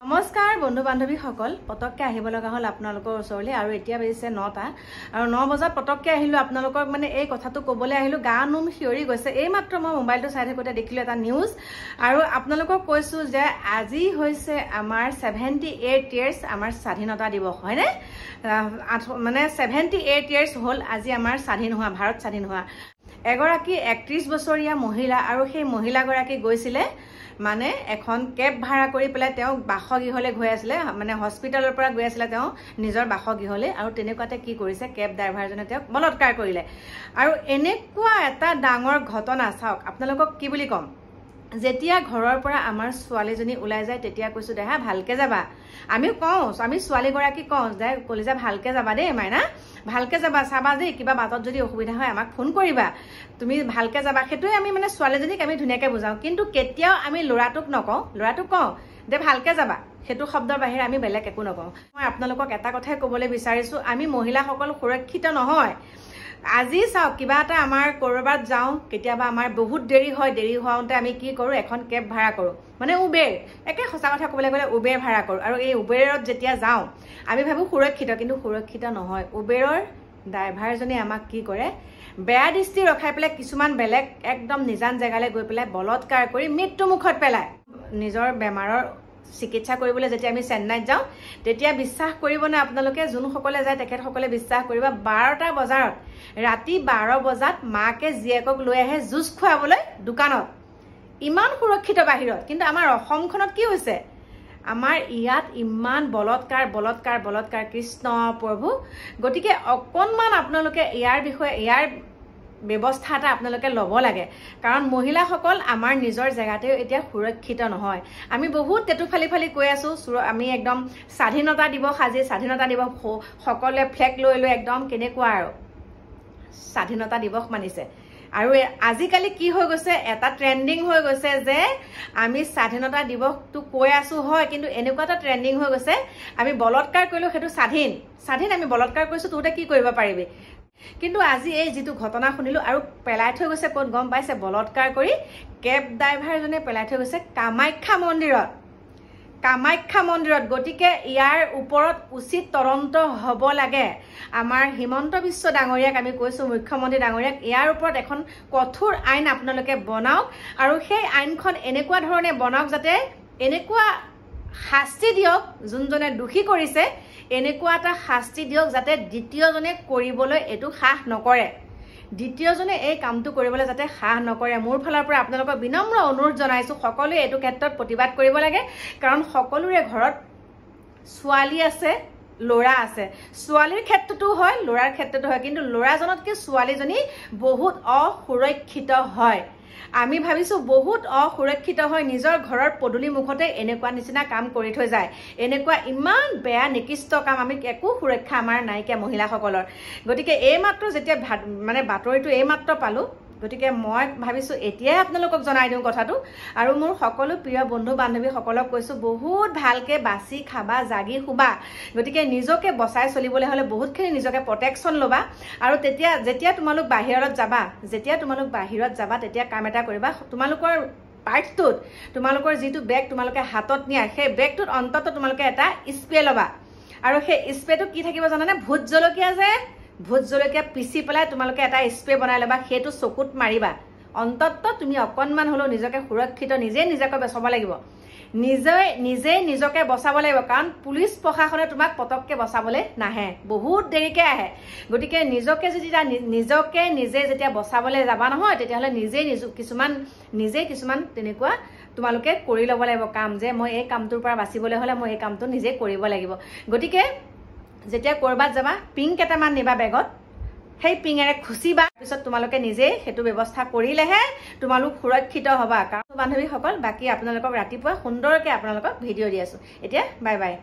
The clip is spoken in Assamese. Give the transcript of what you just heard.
নমস্কাৰ বন্ধু বান্ধৱী সকল পটককে আহিব লগা হল আপোনালোকৰ ওচৰলৈ আৰু এতিয়া বেছে 9টা আৰু 9 বজাত পটককে আহিলো আপোনালোকক মানে এই কথাটো ক'বলৈ আহিলো গা নুম হিয়ৰি গৈছে এই মাত্ৰ মই মোবাইলটো চাই থাকোতে দেখিলো এটা নিউজ আৰু আপোনালোকক কৈছো যে আজি হৈছে আমাৰ 78 ইয়াৰ্স আমাৰ স্বাধীনতা দিৱস হয় নে মানে 78 ইয়াৰ্স হল আজি আমাৰ স্বাধীন হোৱা ভাৰত স্বাধীন হোৱা এগৰাকী 31 বছৰীয়া মহিলা আৰু সেই মহিলাগৰাকী গৈছিলে মানে এখন কেব ভাড়া কৰি পেলাই তেওঁ বাসগৃহলৈ গৈ আছিল মানে হস্পিটালৰ পৰা গৈ আছিল তেওঁ নিজৰ বাসগৃহলৈ আৰু তেনেকুৱাতে কি কৰিছে কেব ড্ৰাইভাৰজনে তেওঁক বলৎকাৰ কৰিলে আৰু এনেকুৱা এটা ডাঙৰ ঘটনা চাওক আপোনালোকক কি বুলি কম যেতিয়া ঘৰৰ পৰা আমাৰ ছোৱালীজনী ওলাই যায় তেতিয়া কৈছো দেহা ভালকে যাবা আমি কওঁ আমি ছোৱালী গৰাকী কওঁ যে কলিজা ভালকে যাবা দেই মাইনা ভালকে যাবা চাবা দেই কিবা বাটত যদি অসুবিধা হয় আমাক ফোন কৰিবা তুমি ভালকে যাবা হেতুই আমি মানে ছোৱালীজনীক আমি ধুনিয়াকে বুজাও কিন্তু কেতিয়াও আমি লৰাটোক নকওঁ লৰাটোক কওঁ যে ভালকে যাবা হেতু শব্দৰ বাহিৰে আমি বেলেগ একো নকওঁ মই আপোনালোকক এটা কথাই ক'বলৈ বিচাৰিছো আমি মহিলাসকল সুৰক্ষিত নহয় আজি চাও কিবা এটা আমাৰ কৰবাত যাও কেতিয়াবা আমাৰ বহুত দেৰি হোৱাতে আমি কি কৰো এখন কেব ভাড়া কৰো মানে উবেৰ একে সঁচা কথা ক'বলৈ গ'লে উবেৰ ভাড়া কৰো আৰু এই উবেৰত যেতিয়া যাও আমি ভাবো সুৰক্ষিত কিন্তু সুৰক্ষিত নহয় উবেৰৰ ড্ৰাইভাৰজনে আমাক কি কৰে বেয়া দৃষ্টি ৰখাই পেলাই কিছুমান বেলেগ একদম নিজান জেগালৈ গৈ পেলাই বলৎকাৰ কৰি মৃত্যু মুখত পেলায় নিজৰ বেমাৰৰ চিকিৎসা কৰিবলৈ যেতিয়া আমি চেন্নাইত যাওঁ তেতিয়া বিশ্বাস কৰিব না আপোনালোকে যোনসকলে যায় তেখেতসকলে বিশ্বাস কৰিবা 12টা বজাত ৰাতি 12 বজাত মাকে জীয়েকক লৈ আহে জুচ খুৱাবলৈ দোকানত ইমান সুৰক্ষিত বাহিৰত কিন্তু আমাৰ অসমখনত কি হৈছে আমাৰ ইয়াত ইমান বলৎকাৰ কৃষ্ণ প্ৰভু গতিকে অকনমান আপোনালোকে ইয়াৰ বিষয়ে ইয়াৰ ব্যৱস্থা এটা আপোনালোকে ল'ব লাগে কাৰণ মহিলাসকল আমাৰ নিজৰ জেগাতে এতিয়া সুৰক্ষিত নহয় আমি বহুত তেটু ফালি কৈ আছো আমি একদম স্বাধীনতা দিৱস আজি স্বাধীনতা দিৱস সকলে ফ্লেগ লৈ একদম কেনেকুৱা আৰু স্বাধীনতা দিৱস মানিছে আৰু আজিকালি কি হৈ গৈছে এটা ট্ৰেন্ডিং হৈ গৈছে যে আমি স্বাধীনতা দিৱসটো কৈ আছো হয় কিন্তু এনেকুৱা এটা ট্ৰেন্ডিং হৈ গৈছে আমি বলৎকাৰ কৰিলো হেতু স্বাধীন আমি বলৎকাৰ কৰিছো তোতে কি কৰিব পাৰিবি কিন্তু আজি এই যেটো ঘটনা শুনিলো আৰু পেলাই থৈ গৈছে কোন গম পাইছে বলৎকাৰ কৰি কেব ড্ৰাইভাৰজনে পেলাই থৈ গৈছে কামাখ্যা মন্দিৰত গতিকে ইয়াৰ ওপৰত উচিত তদন্ত হ'ব লাগে আমাৰ হিমন্ত বিশ্ব ডাঙৰীয়াক আমি কৈছো মুখ্যমন্ত্ৰী ডাঙৰীয়াক ইয়াৰ ওপৰত এখন কঠোৰ আইন আপোনালোকে বনাওক আৰু সেই আইনখন এনেকুৱা ধৰণে বনাওক যাতে এনেকুৱা শাস্তি দিয়ক যোনজনে দোষী কৰিছে এনেকুৱা এটা শাস্তি দিয়ক যাতে দ্বিতীয়জনে কৰিবলৈ এটো সাহ নকৰে দ্বিতীয়জনে এই কামটো কৰিবলৈ যাতে সাহ নকৰে মোৰ ফালৰ পৰা আপোনালোকক বিনম্ৰ অনুৰোধ জনাইছো সকলোৱে এটো ক্ষেত্ৰত প্ৰতিবাদ কৰিব লাগে কাৰণ সকলোৰে ঘৰত ছোৱালী আছে লৰা আছে ছোৱালীৰ ক্ষেত্ৰটো হয় লৰাৰ ক্ষেত্ৰটো হয় কিন্তু লৰাজনতকৈ ছোৱালীজনী বহুত অসুৰক্ষিত হয় আমি ভাবিছো বহুত অসুৰক্ষিত হয় নিজৰ ঘৰৰ পদুলি মুখতে এনেকুৱা নিচিনা কাম কৰি থৈ যায় এনেকুৱা ইমান বেয়া নিকৃষ্ট কাম আমি একো সুৰক্ষা আমাৰ নাইকিয়া মহিলাসকলৰ গতিকে এই মাত্ৰ যেতিয়া মানে বাতৰিটো এই মাত্ৰ পালো গতিকে মই ভাবিছো এতিয়াই আপোনালোকক জনাই দিওঁ কথাটো আৰু মোৰ সকলো প্ৰিয় বন্ধু বান্ধৱী সকলক কৈছো বহুত ভালকে বাছি খাবা জাগি খুবা গতিকে নিজকে বচাই চলিবলৈ হলে বহুতখিনি নিজকে প্ৰটেকচন লবা আৰু যেতিয়া তোমালোক বাহিৰত যাবা তেতিয়া কাম এটা কৰিবা তোমালোকৰ পাৰ্টটোত তোমালোকৰ যেটো বেগ তোমালোকে হাতত নিয়া সেই বেগটোত অন্তত তোমালোকে এটা স্প্ৰে লবা আৰু সেই স্প্ৰেটো কি থাকিব জানানে ভূত জলকীয়া পিছি পেলাই তোমালোকে এটা স্প্ৰে বনাই লবা হেতু চকুত মাৰিবা অন্তত তুমি অকনমান হলো নিজকে সুৰক্ষিত নিজকে বচাব লাগিব নিজকে বচাব লাগিব কাৰণ পুলিশ প্ৰশাসনে তোমাক পটককে বচাবলৈ নাহে বহুত দেৰিকে আহে গতিকে নিজকে যেতিয়া বচাবলৈ যাবা নহয় তেতিয়াহলে কিছুমান তেনেকুৱা তোমালোকে কৰি ল'ব লাগিব কাম যে মই এই কামটোৰ পৰা বাচিবলৈ হলে মই এই কামটো নিজে কৰিব লাগিব গতিকে যেতিয়া কৰবাত যাবা পিং কেটামান নিবা বেগত সেই পিঙেৰে খুচিবা পিছত তোমালোকে নিজে হেতু ব্যৱস্থা কৰিলেহে তোমালোক সুৰক্ষিত হবা কাৰণ বান্ধৱীসকল বাকি আপোনালোকক ৰাতিপুৱা সুন্দৰকৈ আপোনালোকক ভিডিঅ' দি আছো এতিয়া বাই বাই